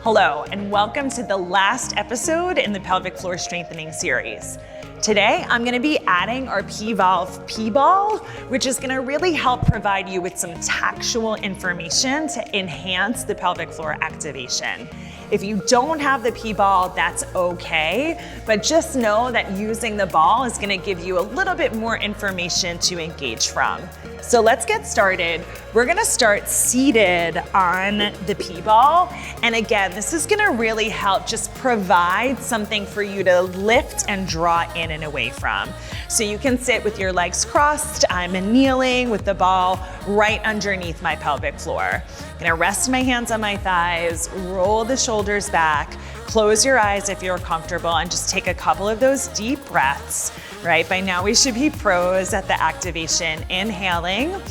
Hello, and welcome to the last episode in the pelvic floor strengthening series. Today, I'm gonna be adding our P.volve p.ball, which is gonna really help provide you with some tactual information to enhance the pelvic floor activation. If you don't have the P.ball, that's okay, but just know that using the ball is gonna give you a little bit more information to engage from. So let's get started. We're gonna start seated on the P.ball. And again, this is gonna really help just provide something for you to lift and draw in and away from. So you can sit with your legs crossed. I'm kneeling with the ball right underneath my pelvic floor. I'm gonna rest my hands on my thighs, roll the shoulders back, close your eyes if you're comfortable, and just take a couple of those deep breaths, right? By now we should be pros at the activation. Inhaling,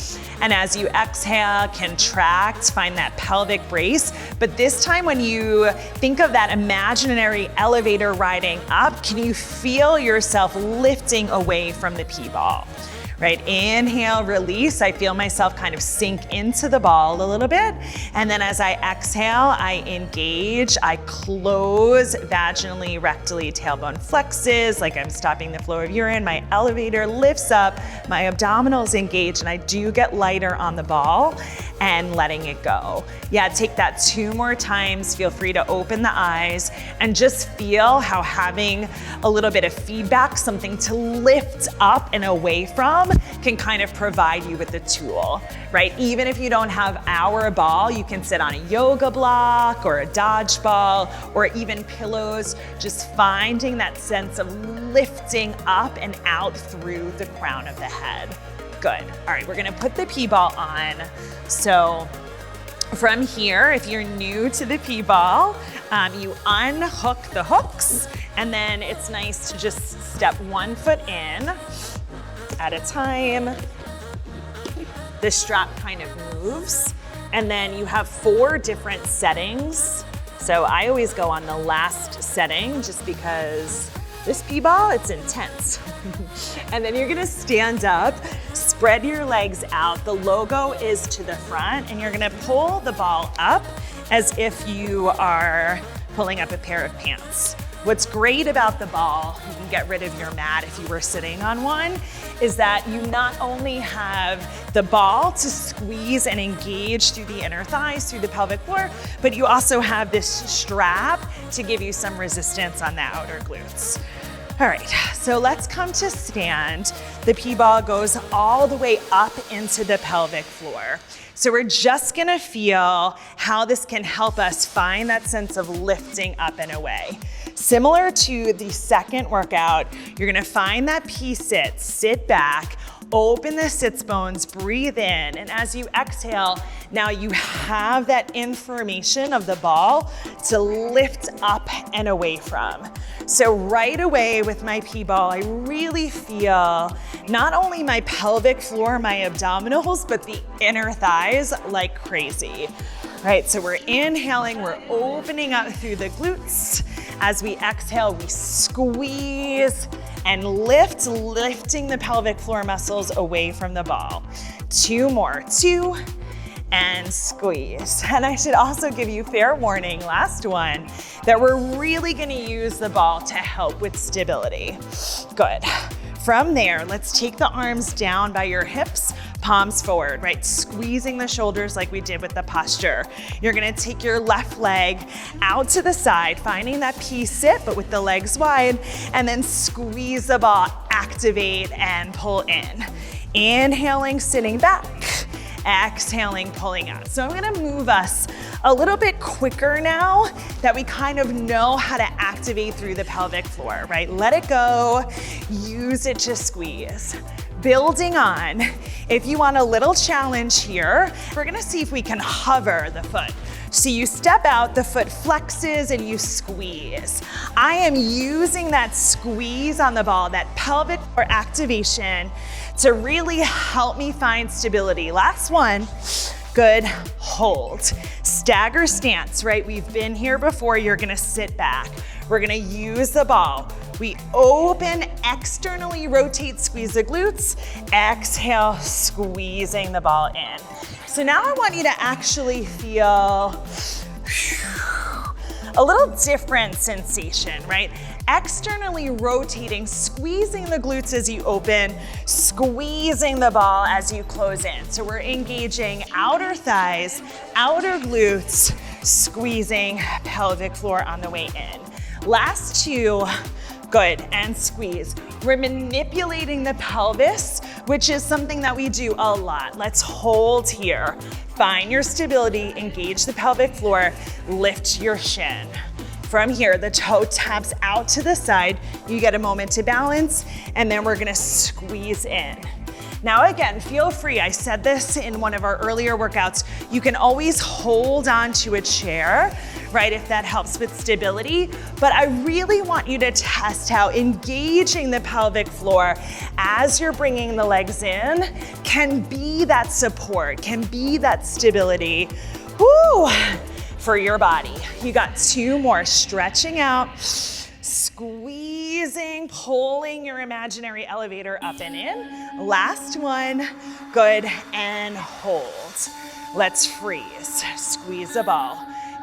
and as you exhale, contract, find that pelvic brace. But this time when you think of that imaginary elevator riding up, can you feel yourself lifting away from the P-ball? Right, inhale, release. I feel myself kind of sink into the ball a little bit. And then as I exhale, I engage, I close vaginally, rectally, tailbone flexes, like I'm stopping the flow of urine. My elevator lifts up, my abdominals engage, and I do get lighter on the ball and letting it go. Yeah, take that 2 more times. Feel free to open the eyes and just feel how having a little bit of feedback, something to lift up and away from, can kind of provide you with the tool, right? Even if you don't have our ball, you can sit on a yoga block or a dodgeball or even pillows, just finding that sense of lifting up and out through the crown of the head. Good. All right, we're gonna put the P-ball on. So from here, if you're new to the P-ball, you unhook the hooks, and then it's nice to just step 1 foot in at a time. The strap kind of moves, and then you have 4 different settings. So I always go on the last setting just because this P-ball, it's intense. And then you're gonna stand up, spread your legs out. The logo is to the front, and you're gonna pull the ball up as if you are pulling up a pair of pants. What's great about the ball, you can get rid of your mat if you were sitting on one, is that you not only have the ball to squeeze and engage through the inner thighs, through the pelvic floor, but you also have this strap to give you some resistance on the outer glutes. All right, so let's come to stand. The P-ball goes all the way up into the pelvic floor. So we're just gonna feel how this can help us find that sense of lifting up and away. Similar to the second workout, you're gonna find that P-sit, sit back, open the sits bones, breathe in, and as you exhale, now you have that information of the ball to lift up and away from. So right away with my P-ball, I really feel not only my pelvic floor, my abdominals, but the inner thighs like crazy. Right, so we're inhaling, we're opening up through the glutes. As we exhale, we squeeze and lift, lifting the pelvic floor muscles away from the ball. 2 more, 2, and squeeze. And I should also give you fair warning, last one, that we're really gonna use the ball to help with stability. Good. From there, let's take the arms down by your hips, palms forward, right? Squeezing the shoulders like we did with the posture. You're gonna take your left leg out to the side, finding that P-sit, but with the legs wide, and then squeeze the ball, activate and pull in. Inhaling, sitting back. Exhaling, pulling out. So I'm gonna move us a little bit quicker now that we kind of know how to activate through the pelvic floor, right? Let it go, use it to squeeze. Building on, if you want a little challenge here, we're gonna see if we can hover the foot. So you step out, the foot flexes, and you squeeze. I am using that squeeze on the ball, that pelvic floor activation, to really help me find stability. Last one. Good, hold. Stagger stance, right? We've been here before. You're gonna sit back. We're gonna use the ball. We open, externally rotate, squeeze the glutes. Exhale, squeezing the ball in. So now I want you to actually feel a little different sensation, right? Externally rotating, squeezing the glutes as you open, squeezing the ball as you close in. So we're engaging outer thighs, outer glutes, squeezing pelvic floor on the way in. Last two, good, and squeeze. We're manipulating the pelvis, which is something that we do a lot. Let's hold here. Find your stability, engage the pelvic floor, lift your shin. From here, the toe taps out to the side. You get a moment to balance, and then we're gonna squeeze in. Now again, feel free, I said this in one of our earlier workouts, you can always hold on to a chair, right, if that helps with stability, but I really want you to test how engaging the pelvic floor as you're bringing the legs in can be that support, can be that stability, woo, for your body. You got two more, stretching out, squeezing, pulling your imaginary elevator up and in. Last one, good, and hold. Let's freeze, squeeze the ball.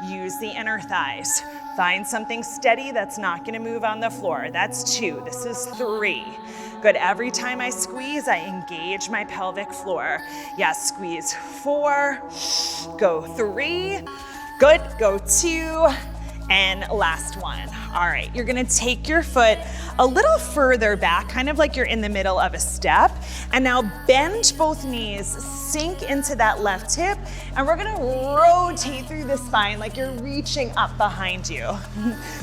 Use the inner thighs. Find something steady that's not gonna move on the floor. That's two, this is three. Good, every time I squeeze, I engage my pelvic floor. Yes, squeeze, four, go three, good, go two, and last one. All right, you're gonna take your foot a little further back, kind of like you're in the middle of a step, and now bend both knees, sink into that left hip, and we're gonna rotate through the spine like you're reaching up behind you.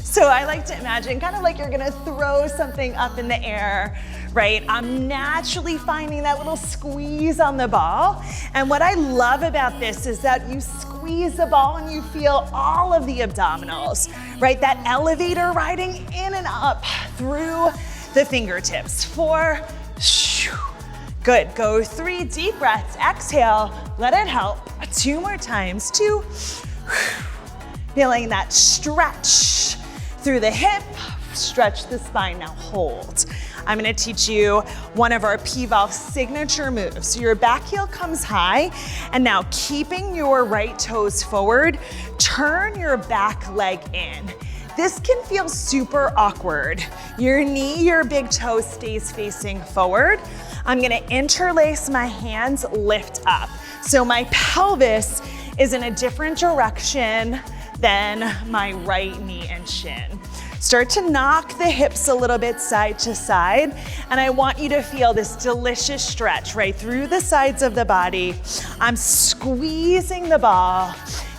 So I like to imagine kind of like you're gonna throw something up in the air, right? I'm naturally finding that little squeeze on the ball, and what I love about this is that you squeeze the ball and you feel all of the abdominals, right? That elevator riding in and up through the fingertips. Four, good, go three, deep breaths, exhale, let it help. Two more times, two, feeling that stretch through the hip, stretch the spine, now hold. I'm gonna teach you one of our P.volve signature moves. So your back heel comes high, and now keeping your right toes forward, turn your back leg in. This can feel super awkward. Your knee, your big toe stays facing forward. I'm gonna interlace my hands, lift up. So my pelvis is in a different direction than my right knee and shin. Start to knock the hips a little bit side to side, and I want you to feel this delicious stretch right through the sides of the body. I'm squeezing the ball.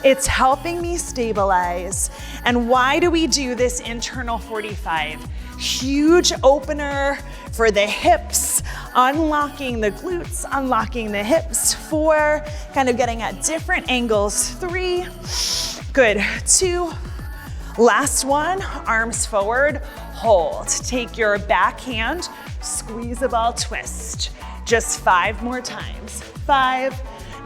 It's helping me stabilize. And why do we do this internal 45? Huge opener for the hips, unlocking the glutes, unlocking the hips. Four, kind of getting at different angles. Three, good, two, last one, arms forward, hold. Take your back hand, squeeze the ball, twist. Just five more times. Five,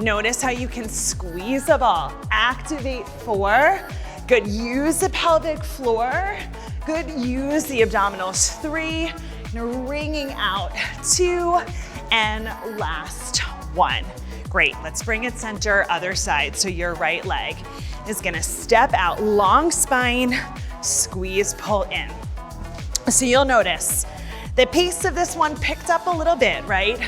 notice how you can squeeze the ball. Activate four, good, use the pelvic floor. Good, use the abdominals. Three, wringing out. Two, and last one. Great, let's bring it center, other side. So your right leg is gonna step out, long spine, squeeze, pull in. So you'll notice the pace of this one picked up a little bit, right?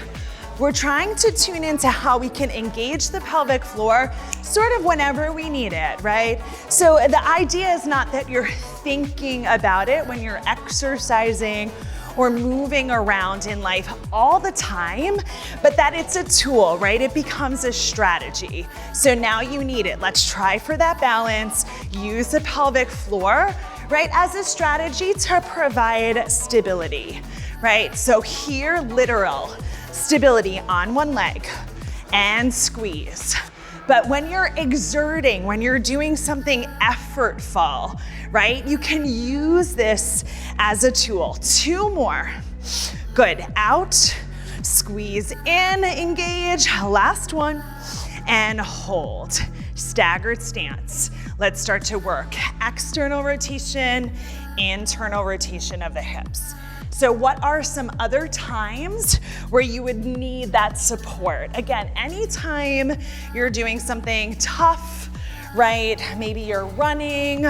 We're trying to tune into how we can engage the pelvic floor sort of whenever we need it, right? So the idea is not that you're thinking about it when you're exercising or moving around in life all the time, but that it's a tool, right? It becomes a strategy. So now you need it. Let's try for that balance. Use the pelvic floor, right, as a strategy to provide stability, right? So here, literal stability on one leg and squeeze. But when you're exerting, when you're doing something effortful, right, you can use this as a tool. Two more. Good, out, squeeze in, engage, last one, and hold. Staggered stance. Let's start to work. External rotation, internal rotation of the hips. So what are some other times where you would need that support? Again, anytime you're doing something tough, right? Maybe you're running,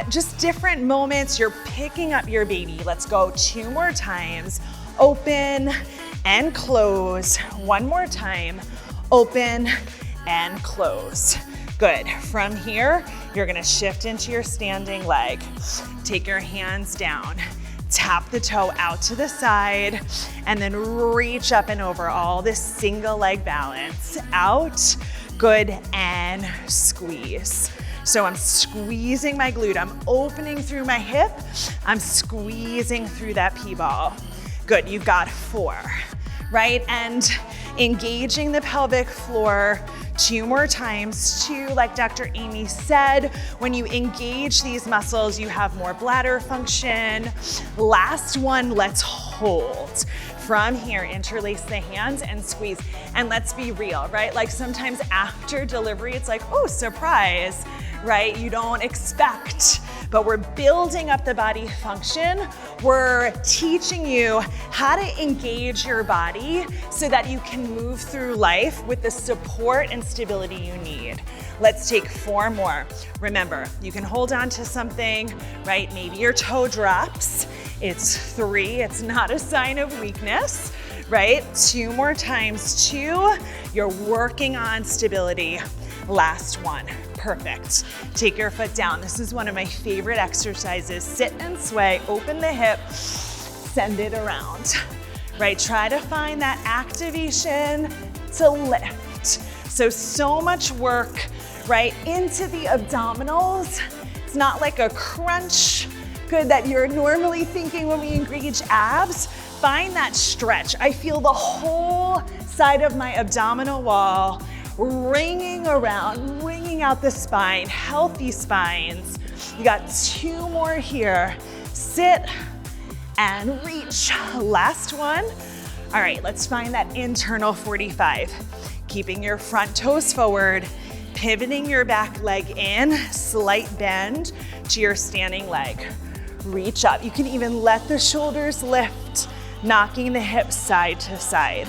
just different moments. You're picking up your baby. Let's go 2 more times. Open and close. 1 more time. Open and close. Good. From here, you're gonna shift into your standing leg. Take your hands down. Tap the toe out to the side and then reach up and over. All this single leg balance. Out. Good. And squeeze. So I'm squeezing my glute. I'm opening through my hip. I'm squeezing through that P.ball. Good. You've got 4, right? And engaging the pelvic floor 2 more times. 2, like Dr. Amy said, when you engage these muscles, you have more bladder function. Last one, let's hold. From here, interlace the hands and squeeze. And let's be real, right? Like sometimes after delivery, it's like, oh, surprise, right? You don't expect, but we're building up the body function. We're teaching you how to engage your body so that you can move through life with the support and stability you need. Let's take 4 more. Remember, you can hold on to something, right? Maybe your toe drops. It's 3, it's not a sign of weakness, right? 2 more times, 2. You're working on stability. Last one, perfect. Take your foot down. This is one of my favorite exercises. Sit and sway, open the hip, send it around, right? Try to find that activation to lift. So much work, right? Into the abdominals. It's not like a crunch, good, that you're normally thinking when we engage abs. Find that stretch. I feel the whole side of my abdominal wall ringing around, ringing out the spine, healthy spines. You got 2 more here. Sit and reach. Last one. All right, let's find that internal 45. Keeping your front toes forward, pivoting your back leg in, slight bend to your standing leg. Reach up. You can even let the shoulders lift, knocking the hips side to side.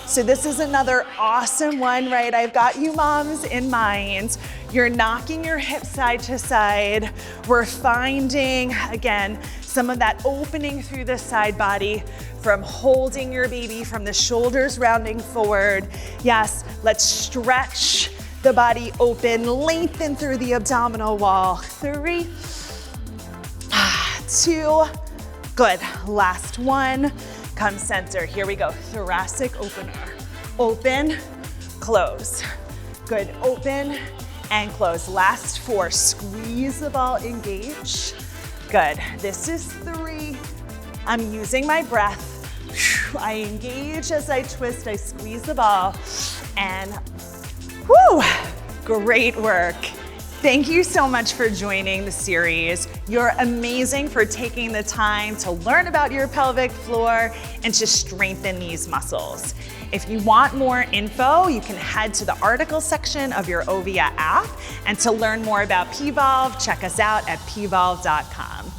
So this is another awesome one, right? I've got you moms in mind. You're knocking your hips side to side. We're finding, again, some of that opening through the side body from holding your baby, from the shoulders rounding forward. Yes, let's stretch the body open, lengthen through the abdominal wall. 3, 2, good. Last one. Come center. Here we go. Thoracic opener. Open, close. Good. Open and close. Last 4. Squeeze the ball, engage. Good. This is 3. I'm using my breath. I engage as I twist. I squeeze the ball. And whoo, great work. Thank you so much for joining the series. You're amazing for taking the time to learn about your pelvic floor and to strengthen these muscles. If you want more info, you can head to the article section of your Ovia app. And to learn more about P.volve, check us out at p.volve.com.